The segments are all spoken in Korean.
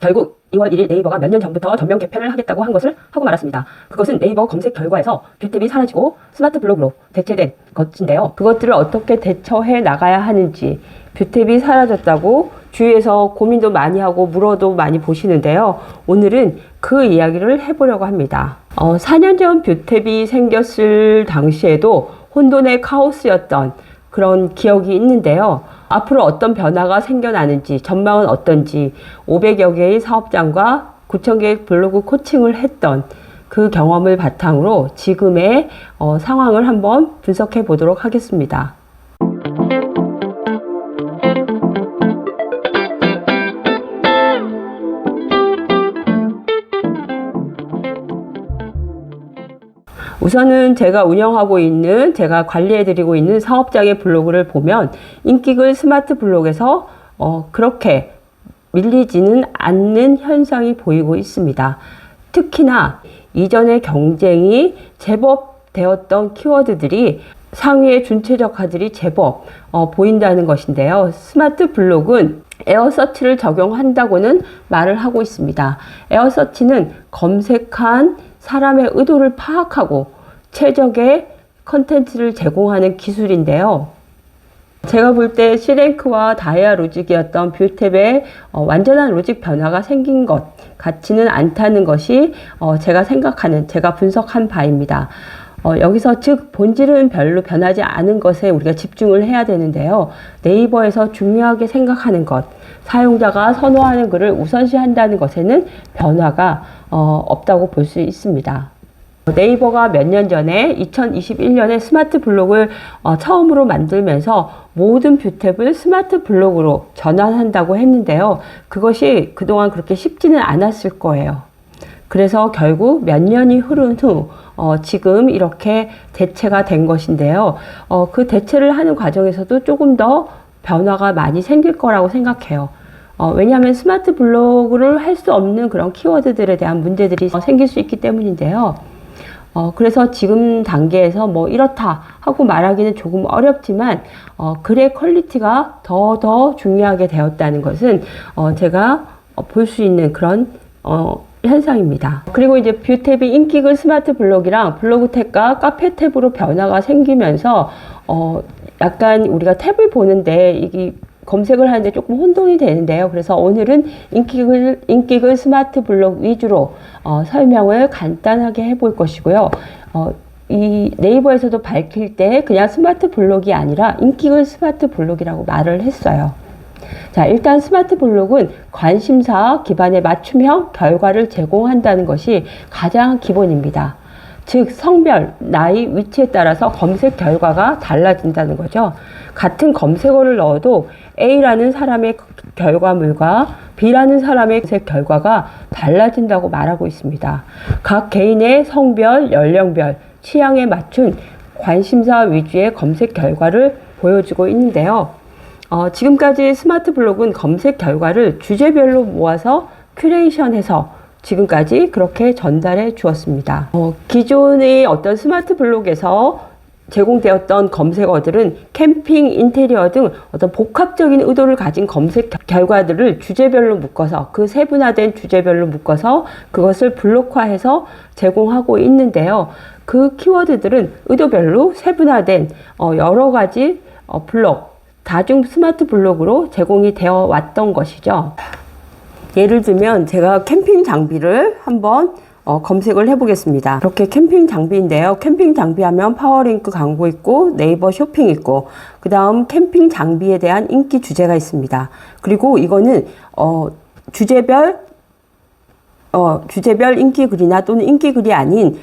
결국 2월 1일 네이버가 몇 년 전부터 전면 개편을 하겠다고 한 것을 하고 말았습니다. 그것은 네이버 검색 결과에서 뷰탭이 사라지고 스마트 블로그로 대체된 것인데요. 그것들을 어떻게 대처해 나가야 하는지, 뷰탭이 사라졌다고 주위에서 고민도 많이 하고 물어도 많이 보시는데요. 오늘은 그 이야기를 해보려고 합니다. 4년 전 뷰탭이 생겼을 당시에도 혼돈의 카오스였던 그런 기억이 있는데요. 앞으로 어떤 변화가 생겨나는지, 전망은 어떤지 500여 개의 사업장과 9천 개의 블로그 코칭을 했던 그 경험을 바탕으로 지금의 상황을 한번 분석해 보도록 하겠습니다. 우선은 제가 운영하고 있는, 제가 관리해드리고 있는 사업장의 블로그를 보면 인기글 스마트 블록에서 그렇게 밀리지는 않는 현상이 보이고 있습니다. 특히나 이전의 경쟁이 제법 되었던 키워드들이 상위의 준최적화들이 제법 보인다는 것인데요. 스마트 블록은 에어서치를 적용한다고는 말을 하고 있습니다. 에어서치는 검색한 사람의 의도를 파악하고 최적의 컨텐츠를 제공하는 기술인데요. 제가 볼 때 C랭크와 다이아 로직이었던 뷰탭의 완전한 로직 변화가 생긴 것 같지는 않다는 것이 제가 생각하는, 제가 분석한 바입니다. 여기서 즉 본질은 별로 변하지 않은 것에 우리가 집중을 해야 되는데요. 네이버에서 중요하게 생각하는 것, 사용자가 선호하는 글을 우선시한다는 것에는 변화가 없다고 볼 수 있습니다. 네이버가 몇 년 전에 2021년에 스마트 블록을 처음으로 만들면서 모든 뷰탭을 스마트 블록으로 전환한다고 했는데요. 그것이 그동안 그렇게 쉽지는 않았을 거예요. 그래서 결국 몇 년이 흐른 후 지금 이렇게 대체가 된 것인데요. 그 대체를 하는 과정에서도 조금 더 변화가 많이 생길 거라고 생각해요. 왜냐하면 스마트 블로그를 할 수 없는 그런 키워드들에 대한 문제들이 생길 수 있기 때문인데요. 그래서 지금 단계에서 뭐 이렇다 하고 말하기는 조금 어렵지만 글의 퀄리티가 더 중요하게 되었다는 것은 제가 볼 수 있는 그런 현상입니다. 그리고 이제 뷰탭이 인기글 스마트 블록이랑 블로그 탭과 카페 탭으로 변화가 생기면서 약간 우리가 탭을 보는데 이게 검색을 하는데 조금 혼동이 되는데요. 그래서 오늘은 인기글 스마트 블록 위주로 설명을 간단하게 해볼 것이고요. 이 네이버에서도 밝힐 때 그냥 스마트 블록이 아니라 인기글 스마트 블록이라고 말을 했어요. 자, 일단 스마트 블록은 관심사 기반의 맞춤형 결과를 제공한다는 것이 가장 기본입니다. 즉 성별, 나이, 위치에 따라서 검색 결과가 달라진다는 거죠. 같은 검색어를 넣어도 A라는 사람의 결과물과 B라는 사람의 검색 결과가 달라진다고 말하고 있습니다. 각 개인의 성별, 연령별, 취향에 맞춘 관심사 위주의 검색 결과를 보여주고 있는데요. 지금까지 스마트 블록은 검색 결과를 주제별로 모아서 큐레이션해서 지금까지 그렇게 전달해 주었습니다. 기존의 어떤 스마트 블록에서 제공되었던 검색어들은 캠핑, 인테리어 등 어떤 복합적인 의도를 가진 검색 결과들을 주제별로 묶어서 그 세분화된 주제별로 묶어서 그것을 블록화해서 제공하고 있는데요. 그 키워드들은 의도별로 세분화된 여러 가지 블록, 다중 스마트 블록으로 제공이 되어 왔던 것이죠. 예를 들면 제가 캠핑 장비를 한번 검색을 해보겠습니다. 이렇게 캠핑 장비인데요. 캠핑 장비 하면 파워링크 광고 있고 네이버 쇼핑 있고 그 다음 캠핑 장비에 대한 인기 주제가 있습니다. 그리고 이거는 주제별 인기 글이나 또는 인기 글이 아닌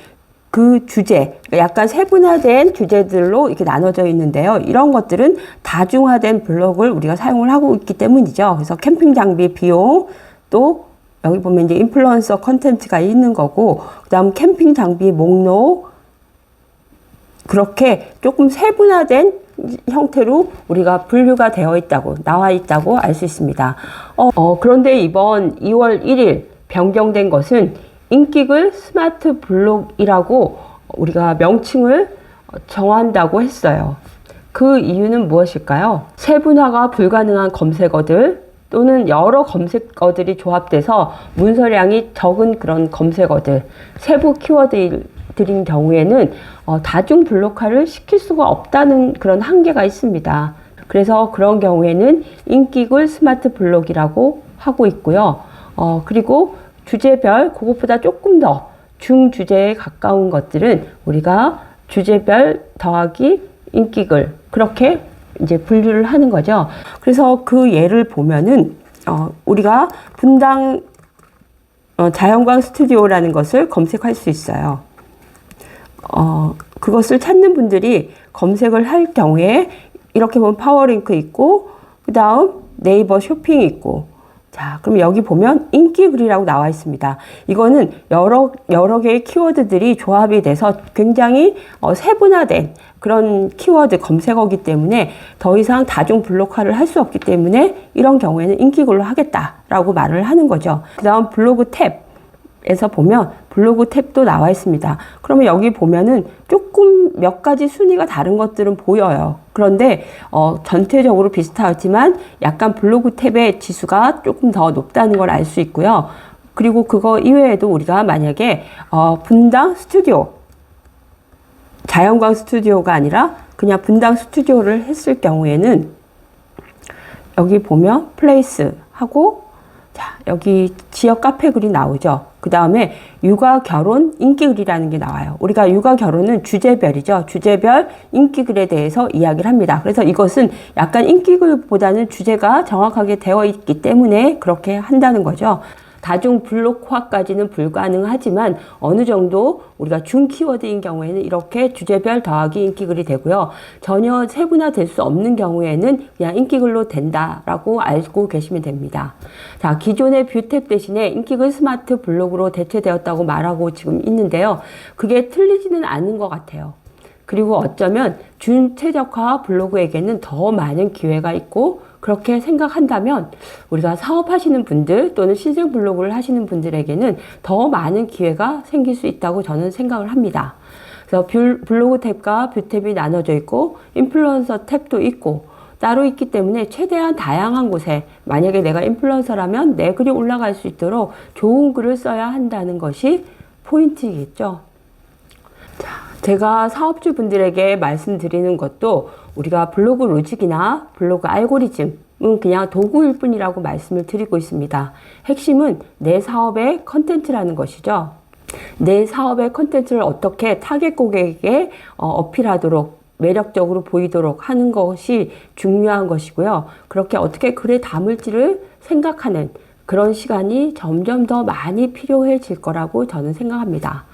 그 주제, 약간 세분화된 주제들로 이렇게 나눠져 있는데요. 이런 것들은 다중화된 블록을 우리가 사용을 하고 있기 때문이죠. 그래서 캠핑 장비 비용, 또 여기 보면 이제 인플루언서 컨텐츠가 있는 거고, 그 다음 캠핑 장비 목록, 그렇게 조금 세분화된 형태로 우리가 분류가 되어 있다고, 나와 있다고 알 수 있습니다. 그런데 이번 2월 1일 변경된 것은 인기글 스마트 블록이라고 우리가 명칭을 정한다고 했어요. 그 이유는 무엇일까요? 세분화가 불가능한 검색어들, 또는 여러 검색어들이 조합돼서 문서량이 적은 그런 검색어들, 세부 키워드들인 경우에는 다중 블록화를 시킬 수가 없다는 그런 한계가 있습니다. 그래서 그런 경우에는 인기글 스마트 블록이라고 하고 있고요. 그리고 주제별, 그것보다 조금 더 중주제에 가까운 것들은 우리가 주제별 더하기 인기글, 그렇게 이제 분류를 하는 거죠. 그래서 그 예를 보면은, 우리가 분당 자연광 스튜디오라는 것을 검색할 수 있어요. 그것을 찾는 분들이 검색을 할 경우에 이렇게 보면 파워링크 있고, 그 다음 네이버 쇼핑 있고, 자, 그럼 여기 보면 인기글이라고 나와 있습니다. 이거는 여러 개의 키워드들이 조합이 돼서 굉장히 세분화된 그런 키워드 검색어이기 때문에 더 이상 다중 블록화를 할 수 없기 때문에 이런 경우에는 인기글로 하겠다라고 말을 하는 거죠. 그 다음 블로그 탭에서 보면 블로그 탭도 나와 있습니다. 그러면 여기 보면은 조금 몇 가지 순위가 다른 것들은 보여요. 그런데 전체적으로 비슷하지만 약간 블로그 탭의 지수가 조금 더 높다는 걸 알 수 있고요. 그리고 그거 이외에도 우리가 만약에 분당 스튜디오, 자연광 스튜디오가 아니라 그냥 분당 스튜디오를 했을 경우에는 여기 보면 플레이스 하고, 자, 여기 지역 카페 글이 나오죠. 그 다음에 육아 결혼 인기글이라는 게 나와요. 우리가 육아 결혼은 주제별이죠. 주제별 인기글에 대해서 이야기를 합니다. 그래서 이것은 약간 인기글보다는 주제가 정확하게 되어 있기 때문에 그렇게 한다는 거죠. 다중 블록화까지는 불가능하지만 어느 정도 우리가 중 키워드인 경우에는 이렇게 주제별 더하기 인기글이 되고요. 전혀 세분화될 수 없는 경우에는 그냥 인기글로 된다라고 알고 계시면 됩니다. 자, 기존의 뷰탭 대신에 인기글 스마트 블록으로 대체되었다고 말하고 지금 있는데요. 그게 틀리지는 않은 것 같아요. 그리고 어쩌면 준최적화 블로그에게는 더 많은 기회가 있고, 그렇게 생각한다면 우리가 사업하시는 분들 또는 신생 블로그를 하시는 분들에게는 더 많은 기회가 생길 수 있다고 저는 생각을 합니다. 그래서 블로그 탭과 뷰 탭이 나눠져 있고 인플루언서 탭도 있고 따로 있기 때문에 최대한 다양한 곳에, 만약에 내가 인플루언서라면 내 글이 올라갈 수 있도록 좋은 글을 써야 한다는 것이 포인트이겠죠. 자, 제가 사업주분들에게 말씀드리는 것도 우리가 블로그 로직이나 블로그 알고리즘은 그냥 도구일 뿐이라고 말씀을 드리고 있습니다. 핵심은 내 사업의 컨텐츠라는 것이죠. 내 사업의 컨텐츠를 어떻게 타겟 고객에게 어필하도록 매력적으로 보이도록 하는 것이 중요한 것이고요. 그렇게 어떻게 글에 담을지를 생각하는 그런 시간이 점점 더 많이 필요해질 거라고 저는 생각합니다.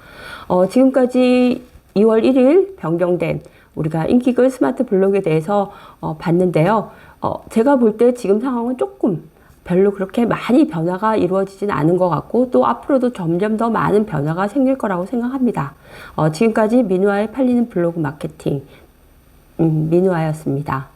지금까지 2월 1일 변경된 우리가 인기글 스마트 블록에 대해서 봤는데요. 제가 볼 때 지금 상황은 조금 별로 그렇게 많이 변화가 이루어지진 않은 것 같고, 또 앞으로도 점점 더 많은 변화가 생길 거라고 생각합니다. 지금까지 민우아의 팔리는 블로그 마케팅 민우아였습니다.